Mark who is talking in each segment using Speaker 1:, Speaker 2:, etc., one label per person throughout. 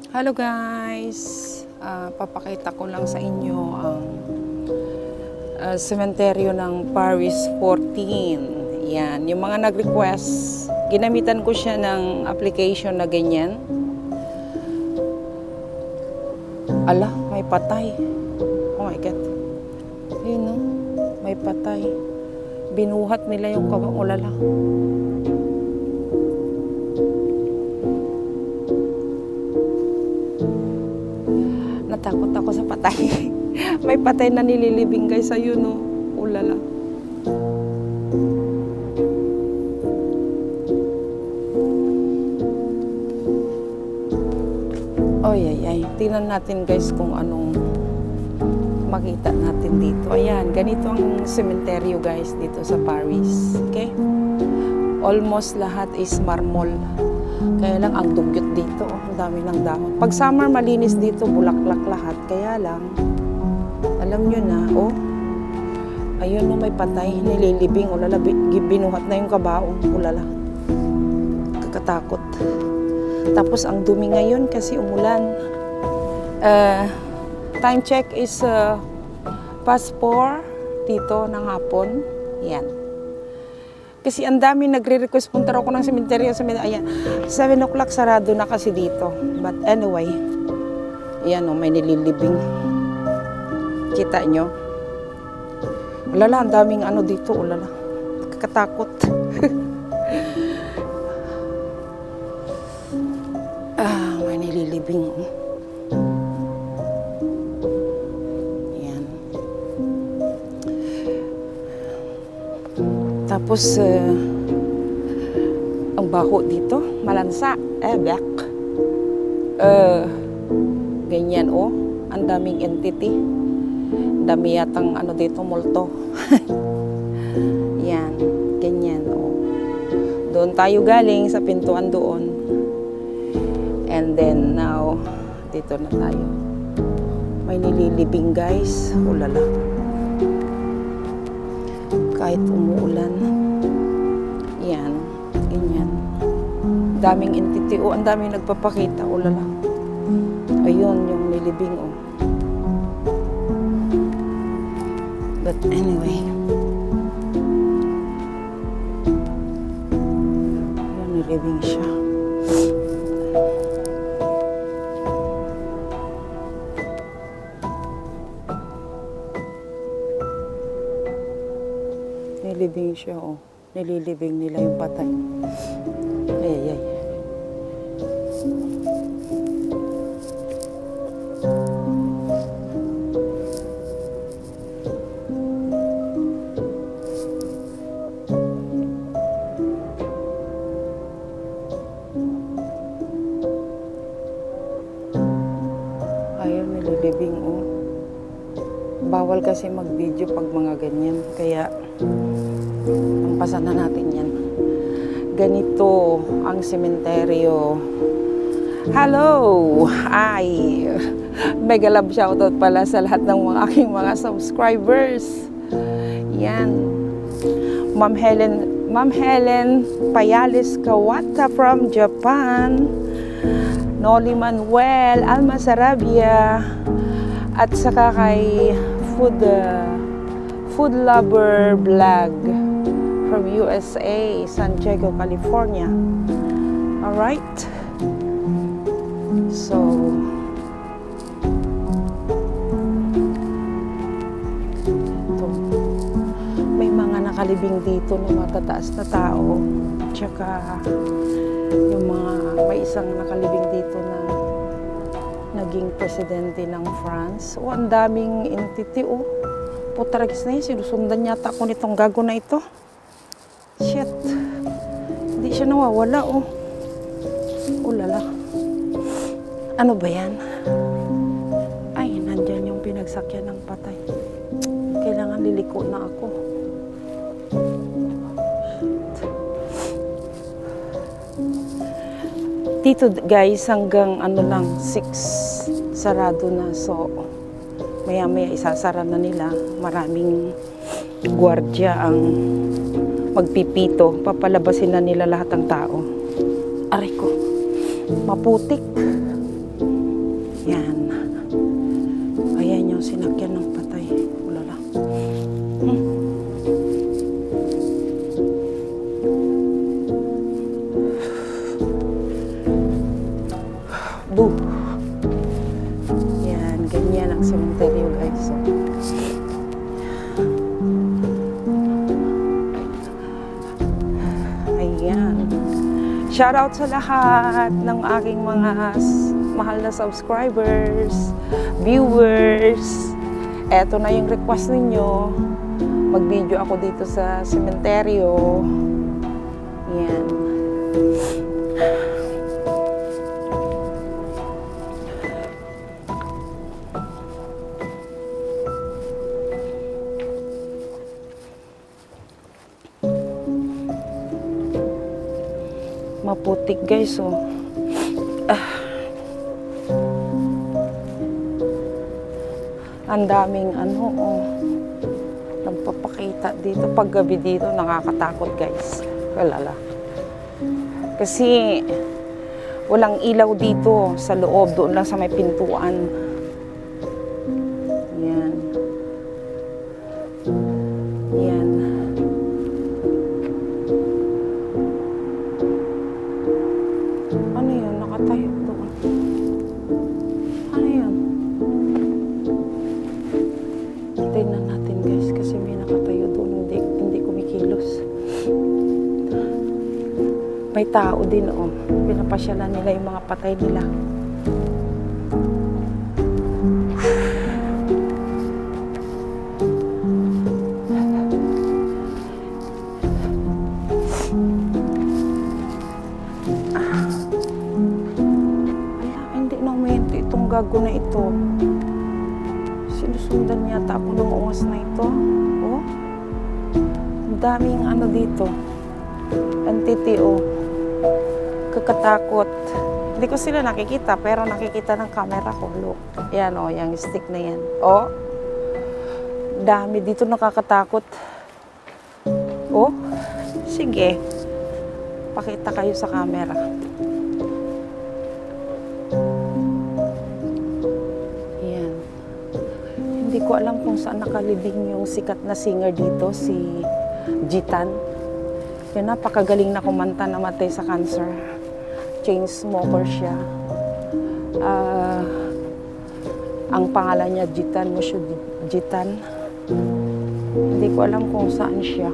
Speaker 1: Hello guys! Papakita ko lang sa inyo ang sementeryo ng Paris 14. Yan, yung mga nag-request, ginamitan ko siya ng application na ganyan. Ala, may patay. Oh my God. Yun no, may patay. Binuhat nila yung kawang ulala. Natakot ako sa patay. May patay na nililibing guys, ayun no. Ulala. Ay. Tingnan natin guys kung anong makita natin dito. Ayan, ganito ang sementeryo guys dito sa Paris. Okay? Almost lahat is marmol. Kaya lang ang dugyot dito, ang dami ng dahon. Pag summer malinis dito, bulaklak lahat. Kaya lang, alam nyo na, oh, ayun no, may patay, nililibing, ulala, binuhat na yung kabaong, ulala. Kakatakot. Tapos ang dumi ngayon kasi umulan. Time check is past 4 dito ng hapon. Yan. Kasi ang dami nagre-request, punta ako ng sementeryo. Ayan, 7 o'clock sarado na kasi dito. But anyway, ayan o, may nililibing. Kita nyo? Ulala, ang daming ano dito, ulala. Kakatakot. May nililibing. Ayan. Tapos, ang baho dito, malansa, back. Ganyan, oh. Ang daming entity. Dami yatang ano dito, multo. Yan, ganyan, oh. Doon tayo galing sa pintuan doon. And then, now, dito na tayo. May nililibing, guys. Ulala. Kahit umuulan. Yan, ganyan. Daming entity, oh. Ang daming nagpapakita, ulala. Ayun, yung nilibing, oh. But anyway, yun, nilibing siya. Nilibing siya, oh. Nililibing nila yung patay. Ay. Ayun, nililibing, oh. Bawal kasi mag-video pag mga ganyan. Kaya, pampasan na natin yan. Ganito ang sementeryo. Hello! Ay! Mega love shoutout pala sa lahat ng mga aking mga subscribers. Yan. Ma'am Helen Payales Kawata from Japan. Noli Manuel Almasarabia. At saka kay Food Lover Vlog from USA, San Diego, California. Alright. So, ito. May mga nakalibing dito na matataas na tao. Tsaka, yung mga, may isang nakalibing dito na naging presidente ng France. O, ang daming entity, oh. Putaragis na yun, sinusundan yata ako nitong gago na ito. Shit. Hindi siya nawawala, oh. Ulala. Ano ba yan? Ay, nandyan yung pinagsakyan ng patay. Kailangan liliko na ako. Dito guys, hanggang ano lang, 6 sarado na. So, maya-maya isasara na nila. Maraming gwardiya ang magpipito. Papalabasin na nila lahat ng tao. Aray ko, maputik. Yan. Ayan yung sinakyan ng patay. Wala lang. Boo! Yan, ganyan ang sementeryo guys. So, ayan. Shoutout sa lahat ng aking mga mahal na subscribers, viewers. Eto na yung request ninyo. Mag-video ako dito sa sementeryo. Yan. Maputik guys, oh. Ang daming ano, oh. Nagpapakita dito. Pag gabi dito, nakakatakot guys. Kalala. Kasi walang ilaw dito sa loob. Doon lang sa may pintuan. Yan. Yan. Ano yun? Nakatayo doon. Ano yun? Tingnan natin guys kasi may nakatayo doon. Hindi kumikilos. May tao din, oh. Pinapasyalan nila yung mga patay nila. Gago na ito. Sinusundan yata ako ng ungas na ito. Oh. Ang daming ano dito. Entity, oh. Kakatakot. Hindi ko sila nakikita, pero nakikita ng camera ko. Look. Yan, oh. Yung stick na yan. Oh. Dami dito nakakatakot. Oh. Sige. Pakita kayo sa camera. Hindi ko alam kung saan nakalibing yung sikat na singer dito, si Jitan. Yan, napakagaling na kumanta, namatay sa cancer. Chain smoker siya. Ang pangalan niya, Jitan, Mushu Jitan. Hindi ko alam kung saan siya.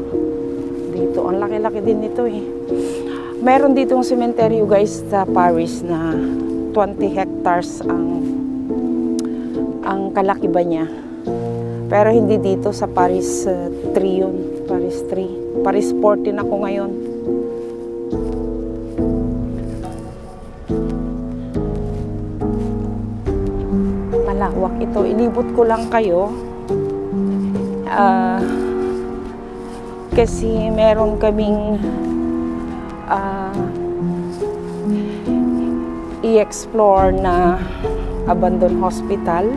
Speaker 1: Dito, ang laki-laki din nito eh. Meron ditong sementeryo guys sa Paris na 20 hectares ang kalakiba niya. Pero hindi dito sa Paris 3 yun. Paris 3. Paris 14 ako ngayon. Malawak ito. Ilibot ko lang kayo. Kasi meron kaming i-explore na abandoned hospital.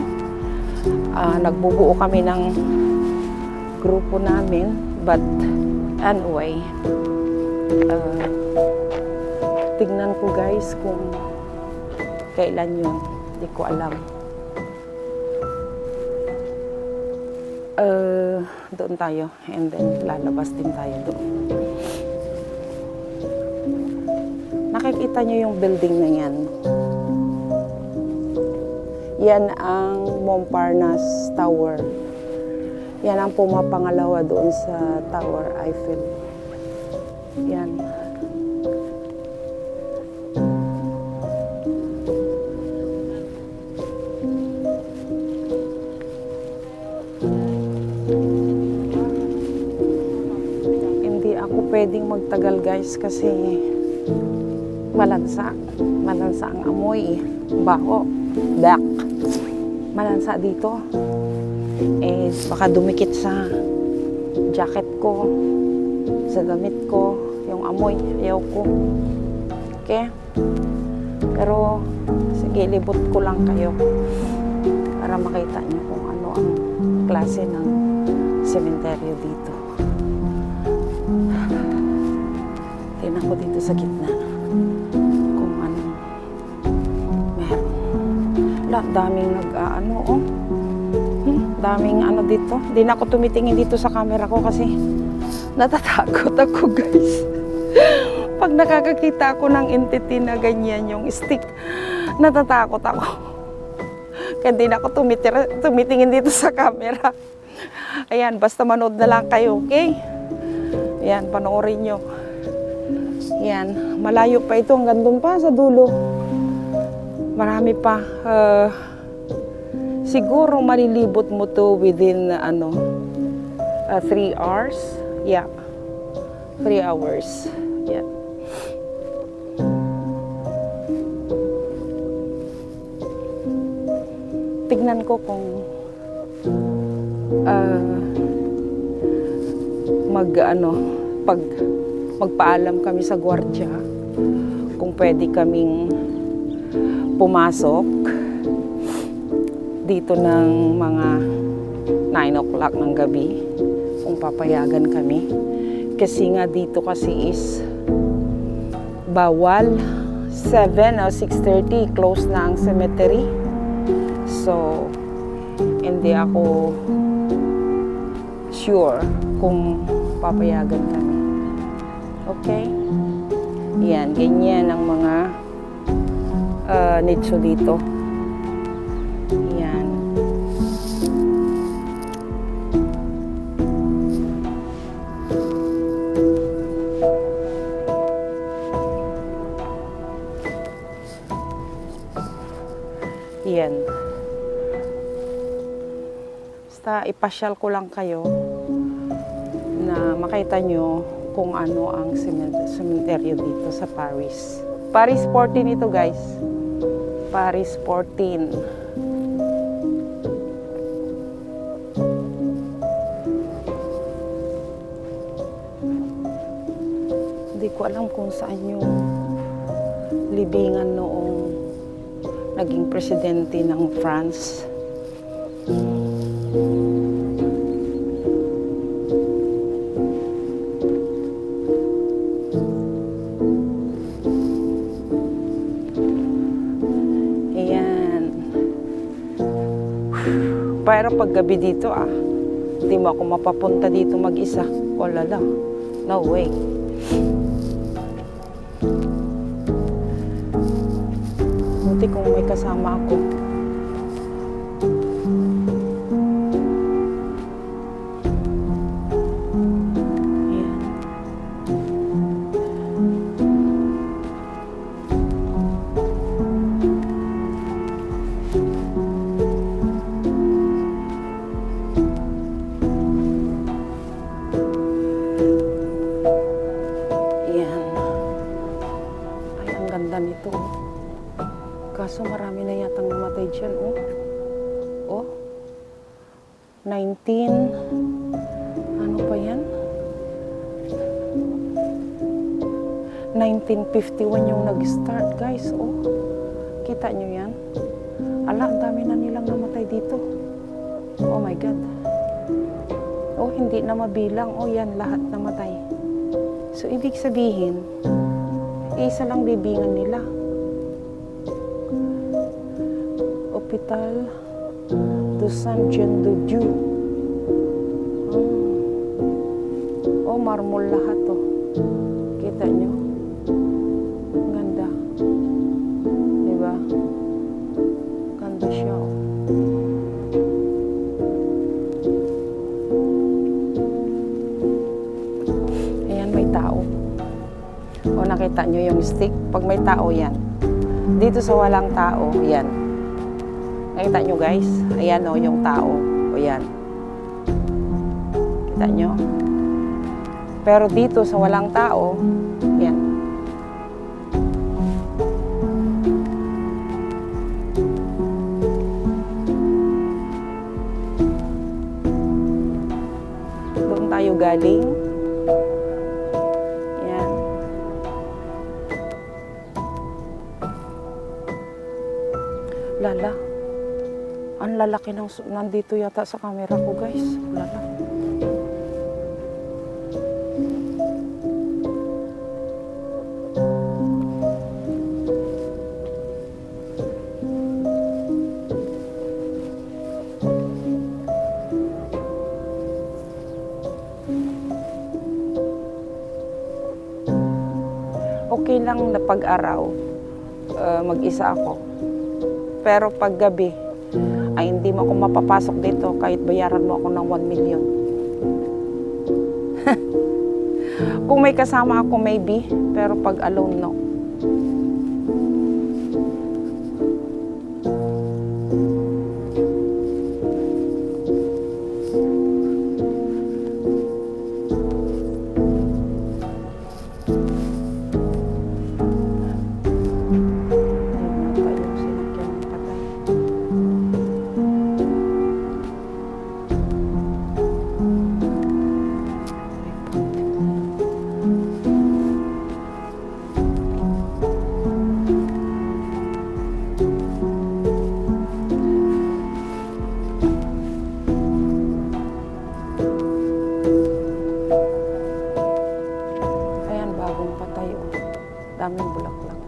Speaker 1: Nagbubuo kami ng grupo namin, but anyway, tignan ko guys kung kailan yun, hindi ko alam. Doon tayo, and then lalabas din tayo doon. Nakikita nyo yung building na yan. Yan ang Montparnasse Tower. Yan ang pumapangalawa doon sa Tower Eiffel. Yan. Hindi ako pwedeng magtagal guys kasi malansa. Malansa ang amoy. Bako. Black. Malansa dito. Eh, baka dumikit sa jacket ko, sa damit ko, yung amoy, ayaw ko. Okay? Pero, sige, libot ko lang kayo para makita niyo kung ano ang klase ng sementeryo dito. Tingnan ko dito sa gitna. Kung ano meron. Ala, daming nag-ano, oh. Daming ano dito. Hindi na ako tumitingin dito sa camera ko kasi natatakot ako, guys. Pag nakakakita ako ng entity na ganyan, yung stick, natatakot ako. Kaya hindi na ako tumitingin dito sa camera. Ayan, basta manood na lang kayo, okay? Ayan, panoorin nyo. Ayan, malayo pa ito, hanggang doon pa sa dulo. Marami pa. Siguro malilibot mo to within 3 hours. Yeah. 3 hours. Yeah. Tignan ko kung pag magpaalam kami sa gwardiya kung pwede kaming pumasok dito ng mga 9 o'clock ng gabi, kung papayagan kami. Kasi nga dito kasi is bawal 7 o 6:30, close na ang cemetery. So, hindi ako sure kung papayagan kami. Okay? Yan, ganyan ang mga nicho dito. Yan. Yan. Basta ipasyal ko lang kayo na makita nyo kung ano ang sementeryo dito sa Paris. Paris 14 ito, guys. Paris 14. Hindi ko alam kung saan yung libingan noong naging presidente ng France. Pero pag gabi dito, hindi mo ako mapapunta dito mag-isa. Wala lang. No way. Buti kung may kasama ako. Ayan. Nito. Kaso marami na yatang namatay dyan, oh. Oh. 19. Ano pa yan? 1951 yung nag-start, guys, oh. Kita nyo yan? Ala, ang dami na nilang namatay dito. Oh my God. Oh, hindi na mabilang. Oh, yan, lahat namatay. So, ibig sabihin, isa lang libingan nila. Hospital de Saint-Jean-de-Dieu. Oh, marmol lahat to. Kita nyo? Ang ganda. Diba? Ganda siya, oh. Ayan, may tao. O, nakita nyo yung stick? Pag may tao, yan. Dito sa walang tao, yan. Nakita nyo, guys? Ayan, o, yung tao. O, yan. Kita nyo? Pero dito sa walang tao, yan. Doon tayo galing. Lala, ang lalaki ng nandito yata sa camera ko, guys. Lala. Okay lang na pag-araw, mag-isa ako. Pero pag gabi, ay hindi mo ako mapapasok dito kahit bayaran mo ako ng 1 million. Kung may kasama ako, maybe. Pero pag alone, no. Daming bulaklak.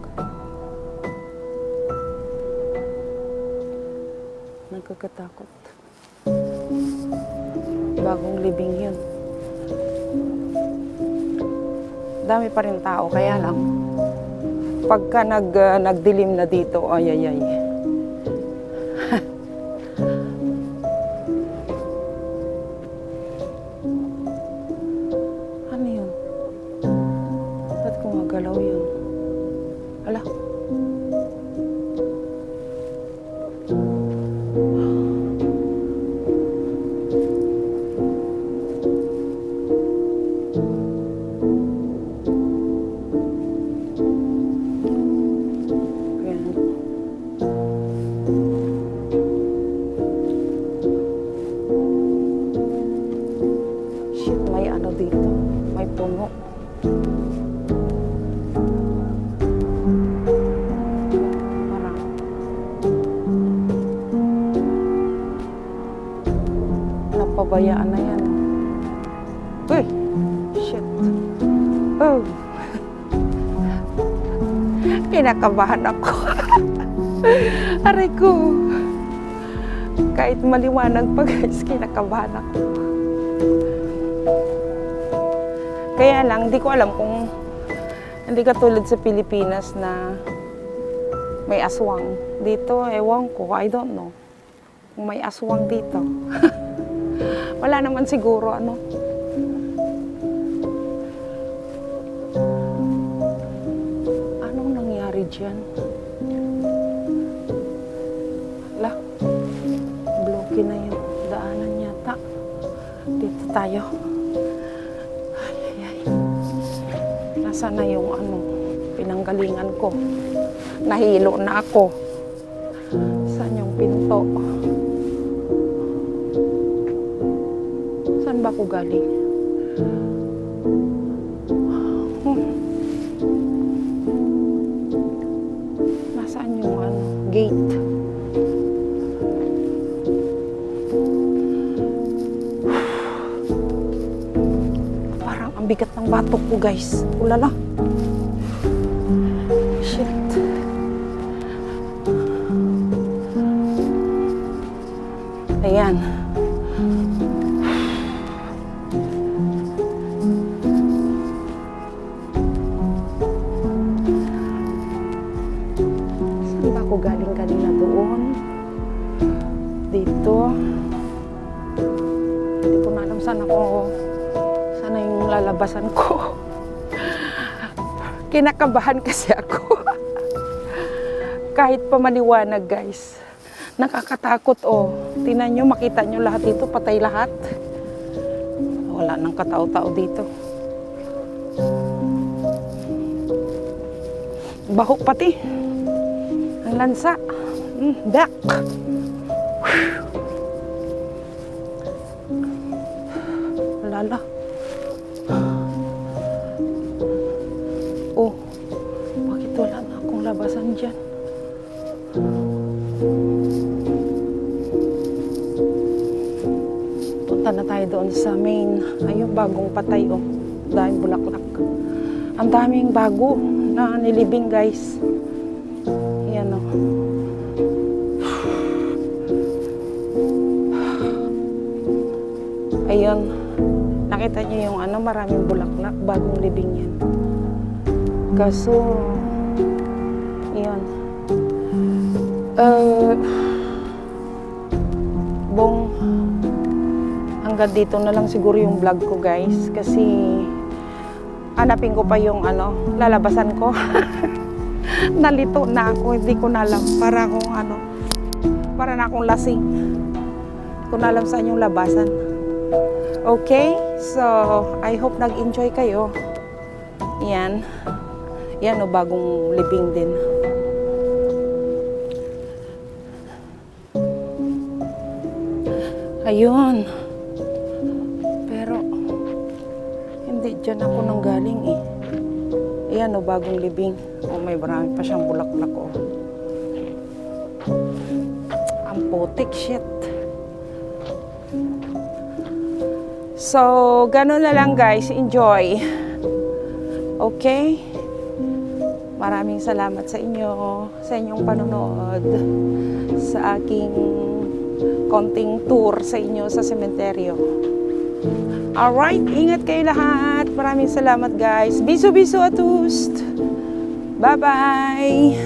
Speaker 1: Nagkakatakot. Bagong libing yun. Dami pa rin tao, kaya lang pagka nagdilim na dito, ay. Ano yun? Ba't gumagalaw yun? Ala. Shit, may ano dito. May puno. Pabayaan na yan. Uy! Shit. Oh! Kinakabahan ako. Aray ko. Kahit maliwanag pa guys, kinakabahan ako. Kaya lang, hindi ko alam kung hindi katulad sa Pilipinas na may aswang. Dito, ewan ko, I don't know. Kung may aswang dito. Wala naman siguro, ano. Anong nangyari dyan? Ala, bloke na yung daanan yata. Dito tayo. Ay. Nasaan na yung ano, pinanggalingan ko? Nahilo na ako. Saan yung pinto? Saan ba ako galing? Nasaan yung ano, gate? Parang ang bigat ng batok ko guys. Ulala. Shit. Ayan. Ako galing kanina doon. Dito. Hindi ko na alam saan yung lalabasan ko. Kinakabahan kasi ako. Kahit pa maliwanag guys. Nakakatakot oh. Tingnan nyo, makita nyo lahat dito, patay lahat. Wala nang katao-tao dito. Baho pati. Ang lansa. Dak. Lala. Oh, bakit wala na akong labasan dyan? Punta na tayo doon sa main. Ayun, bagong patay oh. Daming bulaklak. Ang daming bago na nilibing guys. Yan o. Ayun. Nakita niyo yung ano, maraming bulaklak. Bagong libing yan. Kaso, yun. Bong, hanggang dito na lang siguro yung vlog ko guys. Kasi, hanapin ko pa yung lalabasan ko. Nalito na ako, hindi ko na alam. Para na akong lasing. Hindi ko na alam saan yung labasan. Okay, so I hope nag-enjoy kayo. Yan. Yan o, bagong libing din. Ayun. Pero, hindi dyan ako nanggaling eh. Yan o, bagong libing. O, may marami pa siyang bulaklak o. Ang putik, shit. So, ganun na lang guys. Enjoy. Okay? Maraming salamat sa inyo, sa inyong panonood, sa aking konting tour sa inyo sa sementeryo. Alright, ingat kayo lahat. Maraming salamat guys. Bisu bisu atust. Bye-bye.